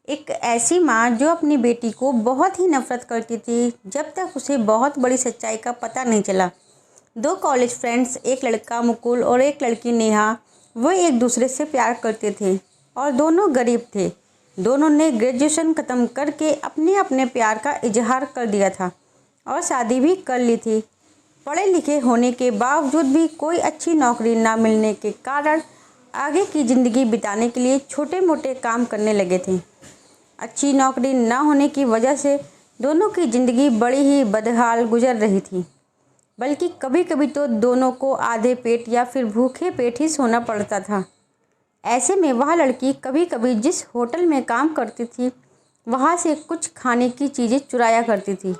एक ऐसी माँ जो अपनी बेटी को बहुत ही नफरत करती थी जब तक उसे बहुत बड़ी सच्चाई का पता नहीं चला। दो कॉलेज फ्रेंड्स, एक लड़का मुकुल और एक लड़की नेहा, वो एक दूसरे से प्यार करते थे और दोनों गरीब थे। दोनों ने ग्रेजुएशन ख़त्म करके अपने अपने प्यार का इजहार कर दिया था और शादी भी कर ली थी। पढ़े लिखे होने के बावजूद भी कोई अच्छी नौकरी ना मिलने के कारण आगे की ज़िंदगी बिताने के लिए छोटे मोटे काम करने लगे थे। अच्छी नौकरी ना होने की वजह से दोनों की ज़िंदगी बड़ी ही बदहाल गुजर रही थी। बल्कि कभी कभी तो दोनों को आधे पेट या फिर भूखे पेट ही सोना पड़ता था। ऐसे में वह लड़की कभी कभी जिस होटल में काम करती थी वहाँ से कुछ खाने की चीज़ें चुराया करती थी,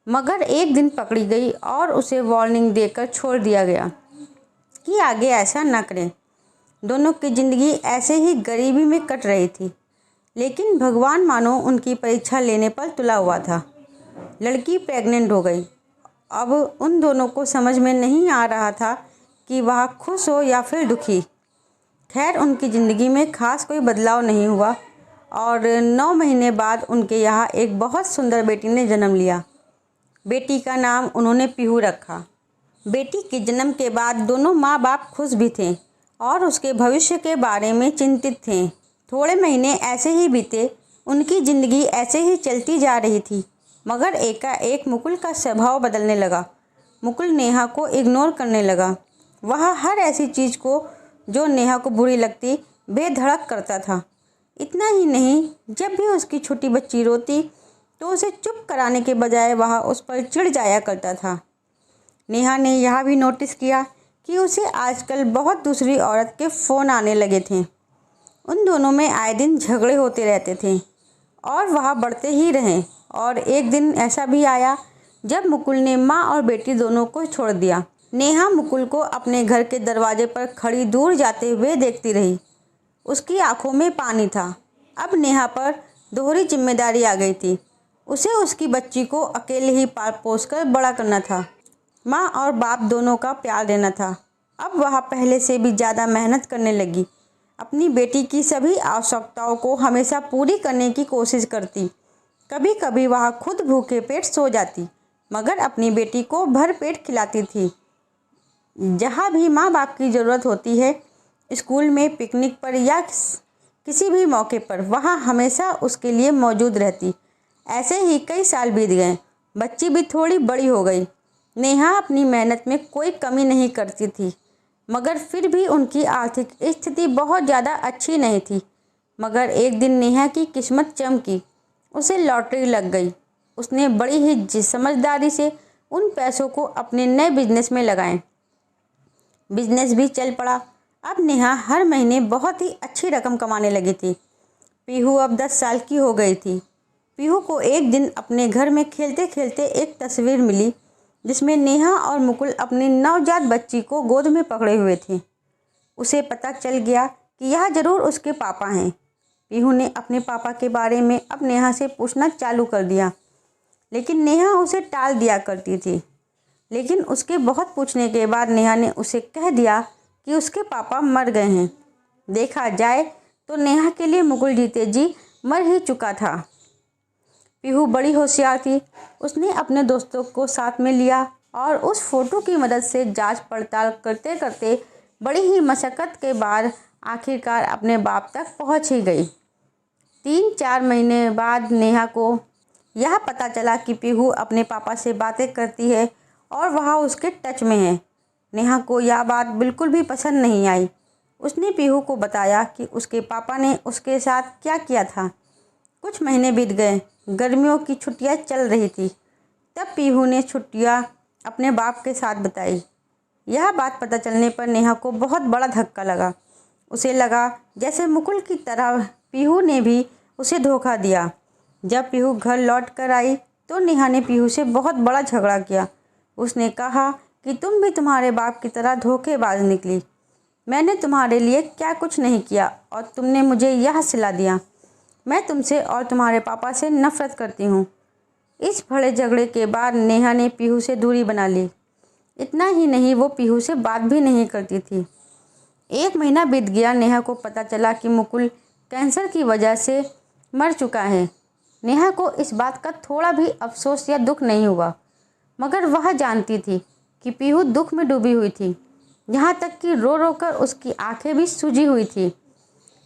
मगर एक दिन पकड़ी गई और उसे वार्निंग देकर छोड़ दिया गया कि आगे ऐसा न करें। दोनों की ज़िंदगी ऐसे ही गरीबी में कट रही थी, लेकिन भगवान मानो उनकी परीक्षा लेने पर तुला हुआ था। लड़की प्रेग्नेंट हो गई। अब उन दोनों को समझ में नहीं आ रहा था कि वह खुश हो या फिर दुखी। खैर, उनकी ज़िंदगी में खास कोई बदलाव नहीं हुआ और 9 महीने बाद उनके यहाँ एक बहुत सुंदर बेटी ने जन्म लिया। बेटी का नाम उन्होंने पीहू रखा। बेटी के जन्म के बाद दोनों माँ बाप खुश भी थे और उसके भविष्य के बारे में चिंतित थे। थोड़े महीने ऐसे ही बीते, उनकी ज़िंदगी ऐसे ही चलती जा रही थी, मगर एकाएक मुकुल का स्वभाव बदलने लगा। मुकुल नेहा को इग्नोर करने लगा। वह हर ऐसी चीज़ को जो नेहा को बुरी लगती बेधड़क करता था। इतना ही नहीं, जब भी उसकी छोटी बच्ची रोती तो उसे चुप कराने के बजाय वह उस पर चिढ़ जाया करता था। नेहा ने यह भी नोटिस किया कि उसे आजकल बहुत दूसरी औरत के फ़ोन आने लगे थे। उन दोनों में आए दिन झगड़े होते रहते थे और वह बढ़ते ही रहे। और एक दिन ऐसा भी आया जब मुकुल ने माँ और बेटी दोनों को छोड़ दिया। नेहा मुकुल को अपने घर के दरवाजे पर खड़ी दूर जाते हुए देखती रही। उसकी आंखों में पानी था। अब नेहा पर दोहरी जिम्मेदारी आ गई थी। उसे उसकी बच्ची को अकेले ही पाल पोस कर बड़ा करना था। माँ और बाप दोनों का प्यार देना था। अब वह पहले से भी ज़्यादा मेहनत करने लगी। अपनी बेटी की सभी आवश्यकताओं को हमेशा पूरी करने की कोशिश करती। कभी कभी वह खुद भूखे पेट सो जाती, मगर अपनी बेटी को भर पेट खिलाती थी। जहाँ भी माँ बाप की ज़रूरत होती है, स्कूल में, पिकनिक पर या किसी भी मौके पर, वह हमेशा उसके लिए मौजूद रहती। ऐसे ही कई साल बीत गए। बच्ची भी थोड़ी बड़ी हो गई। नेहा अपनी मेहनत में कोई कमी नहीं करती थी, मगर फिर भी उनकी आर्थिक स्थिति बहुत ज़्यादा अच्छी नहीं थी। मगर एक दिन नेहा की किस्मत चमकी। उसे लॉटरी लग गई। उसने बड़ी ही समझदारी से उन पैसों को अपने नए बिजनेस में लगाए। बिजनेस भी चल पड़ा। अब नेहा हर महीने बहुत ही अच्छी रकम कमाने लगी थी। पीहू अब 10 साल की हो गई थी। पीहू को एक दिन अपने घर में खेलते खेलते एक तस्वीर मिली जिसमें नेहा और मुकुल अपनी नवजात बच्ची को गोद में पकड़े हुए थे। उसे पता चल गया कि यह ज़रूर उसके पापा हैं। पीहू ने अपने पापा के बारे में अब नेहा से पूछना चालू कर दिया, लेकिन नेहा उसे टाल दिया करती थी। लेकिन उसके बहुत पूछने के बाद नेहा ने उसे कह दिया कि उसके पापा मर गए हैं। देखा जाए तो नेहा के लिए मुकुल जीते जी मर ही चुका था। पीहू बड़ी होशियार थी। उसने अपने दोस्तों को साथ में लिया और उस फोटो की मदद से जांच पड़ताल करते करते बड़ी ही मशक्क़त के बाद आखिरकार अपने बाप तक पहुंच ही गई। 3-4 महीने बाद नेहा को यह पता चला कि पीहू अपने पापा से बातें करती है और वह उसके टच में है। नेहा को यह बात बिल्कुल भी पसंद नहीं आई। उसने पीहू को बताया कि उसके पापा ने उसके साथ क्या किया था। कुछ महीने बीत गए। गर्मियों की छुट्टियां चल रही थी। तब पीहू ने छुट्टियां अपने बाप के साथ बिताई। यह बात पता चलने पर नेहा को बहुत बड़ा धक्का लगा। उसे लगा जैसे मुकुल की तरह पीहू ने भी उसे धोखा दिया। जब पीहू घर लौट कर आई तो नेहा ने पीहू से बहुत बड़ा झगड़ा किया। उसने कहा कि तुम भी तुम्हारे बाप की तरह धोखेबाज निकली। मैंने तुम्हारे लिए क्या कुछ नहीं किया और तुमने मुझे यह सिला दिया। मैं तुमसे और तुम्हारे पापा से नफ़रत करती हूँ। इस बड़े झगड़े के बाद नेहा ने पीहू से दूरी बना ली। इतना ही नहीं, वो पीहू से बात भी नहीं करती थी। 1 महीना बीत गया। नेहा को पता चला कि मुकुल कैंसर की वजह से मर चुका है। नेहा को इस बात का थोड़ा भी अफसोस या दुख नहीं हुआ, मगर वह जानती थी कि पीहू दुख में डूबी हुई थी, यहाँ तक कि रो रो कर उसकी आंखें भी सूजी हुई थी।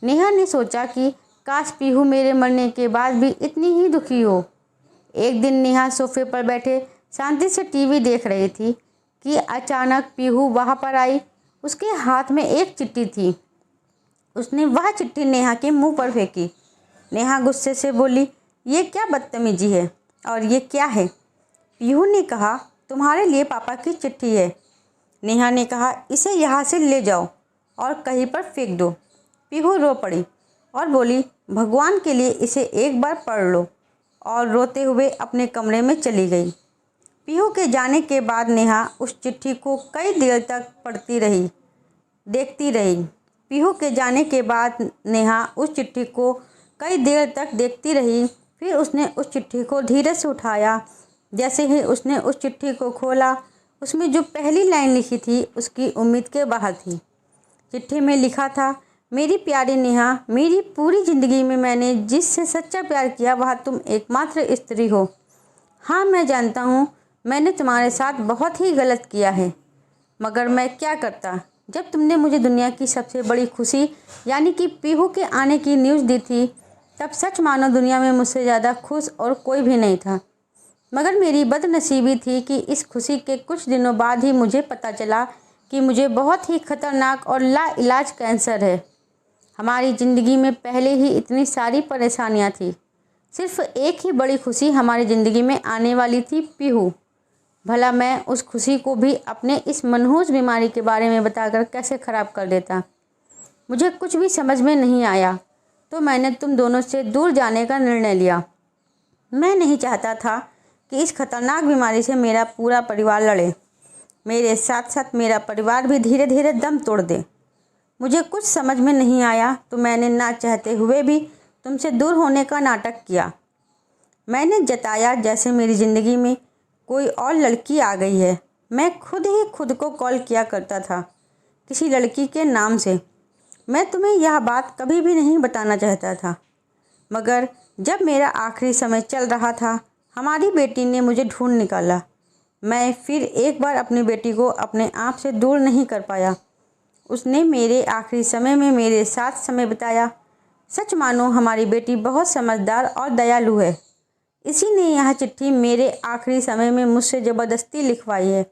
नेहा ने सोचा कि काश पीहू मेरे मरने के बाद भी इतनी ही दुखी हो। एक दिन नेहा सोफे पर बैठे शांति से टीवी देख रही थी कि अचानक पीहू वहाँ पर आई। उसके हाथ में एक चिट्ठी थी। उसने वह चिट्ठी नेहा के मुंह पर फेंकी। नेहा गुस्से से बोली, ये क्या बदतमीजी है और ये क्या है? पीहू ने कहा, तुम्हारे लिए पापा की चिट्ठी है। नेहा ने कहा, इसे यहाँ से ले जाओ और कहीं पर फेंक दो। पीहू रो पड़ी और बोली, भगवान के लिए इसे एक बार पढ़ लो, और रोते हुए अपने कमरे में चली गई। पीहू के जाने के बाद नेहा उस चिट्ठी को कई देर तक पढ़ती रही, देखती रही। पीहू के जाने के बाद नेहा उस चिट्ठी को कई देर तक देखती रही। फिर उसने उस चिट्ठी को धीरे से उठाया। जैसे ही उसने उस चिट्ठी को खोला, उसमें जो पहली लाइन लिखी थी उसकी उम्मीद के बाहर थी। चिट्ठी में लिखा था, मेरी प्यारी नेहा, मेरी पूरी ज़िंदगी में मैंने जिससे सच्चा प्यार किया वह तुम एकमात्र स्त्री हो। हाँ, मैं जानता हूँ मैंने तुम्हारे साथ बहुत ही गलत किया है, मगर मैं क्या करता। जब तुमने मुझे दुनिया की सबसे बड़ी खुशी यानी कि पीहू के आने की न्यूज़ दी थी, तब सच मानो दुनिया में मुझसे ज़्यादा खुश और कोई भी नहीं था। मगर मेरी बदनसीबी थी कि इस खुशी के कुछ दिनों बाद ही मुझे पता चला कि मुझे बहुत ही खतरनाक और लाइलाज कैंसर है। हमारी ज़िंदगी में पहले ही इतनी सारी परेशानियां थी, सिर्फ एक ही बड़ी खुशी हमारी ज़िंदगी में आने वाली थी, पीहू। भला मैं उस खुशी को भी अपने इस मनहूस बीमारी के बारे में बताकर कैसे ख़राब कर देता। मुझे कुछ भी समझ में नहीं आया, तो मैंने तुम दोनों से दूर जाने का निर्णय लिया। मैं नहीं चाहता था कि इस खतरनाक बीमारी से मेरा पूरा परिवार लड़े, मेरे साथ साथ मेरा परिवार भी धीरे धीरे दम तोड़ दे। मुझे कुछ समझ में नहीं आया, तो मैंने ना चाहते हुए भी तुमसे दूर होने का नाटक किया। मैंने जताया जैसे मेरी ज़िंदगी में कोई और लड़की आ गई है। मैं खुद ही खुद को कॉल किया करता था किसी लड़की के नाम से। मैं तुम्हें यह बात कभी भी नहीं बताना चाहता था, मगर जब मेरा आखिरी समय चल रहा था, हमारी बेटी ने मुझे ढूंढ निकाला। मैं फिर एक बार अपनी बेटी को अपने आप से दूर नहीं कर पाया। उसने मेरे आखिरी समय में मेरे साथ समय बिताया। सच मानो हमारी बेटी बहुत समझदार और दयालु है। इसी ने यह चिट्ठी मेरे आखिरी समय में मुझसे ज़बरदस्ती लिखवाई है,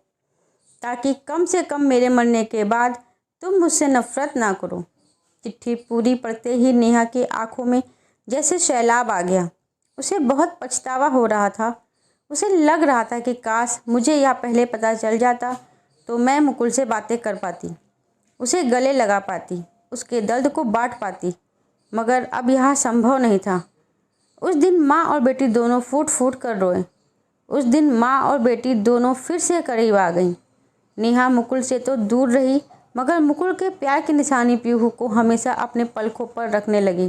ताकि कम से कम मेरे मरने के बाद तुम मुझसे नफ़रत ना करो। चिट्ठी पूरी पढ़ते ही नेहा की आंखों में जैसे सैलाब आ गया। उसे बहुत पछतावा हो रहा था। उसे लग रहा था कि काश मुझे यह पहले पता चल जाता, तो मैं मुकुल से बातें कर पाती, उसे गले लगा पाती, उसके दर्द को बांट पाती, मगर अब यह संभव नहीं था। उस दिन माँ और बेटी दोनों फूट फूट कर रोए। उस दिन माँ और बेटी दोनों फिर से करीब आ गईं। नेहा मुकुल से तो दूर रही, मगर मुकुल के प्यार की निशानी पीहू को हमेशा अपने पलकों पर रखने लगी।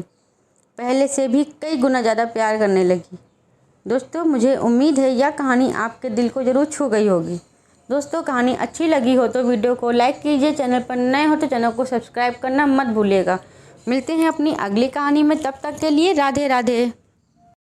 पहले से भी कई गुना ज़्यादा प्यार करने लगी। दोस्तों, मुझे उम्मीद है यह कहानी आपके दिल को ज़रूर छू गई होगी। दोस्तों, कहानी अच्छी लगी हो तो वीडियो को लाइक कीजिए। चैनल पर नए हो तो चैनल को सब्सक्राइब करना मत भूलिएगा। मिलते हैं अपनी अगली कहानी में, तब तक के लिए राधे राधे।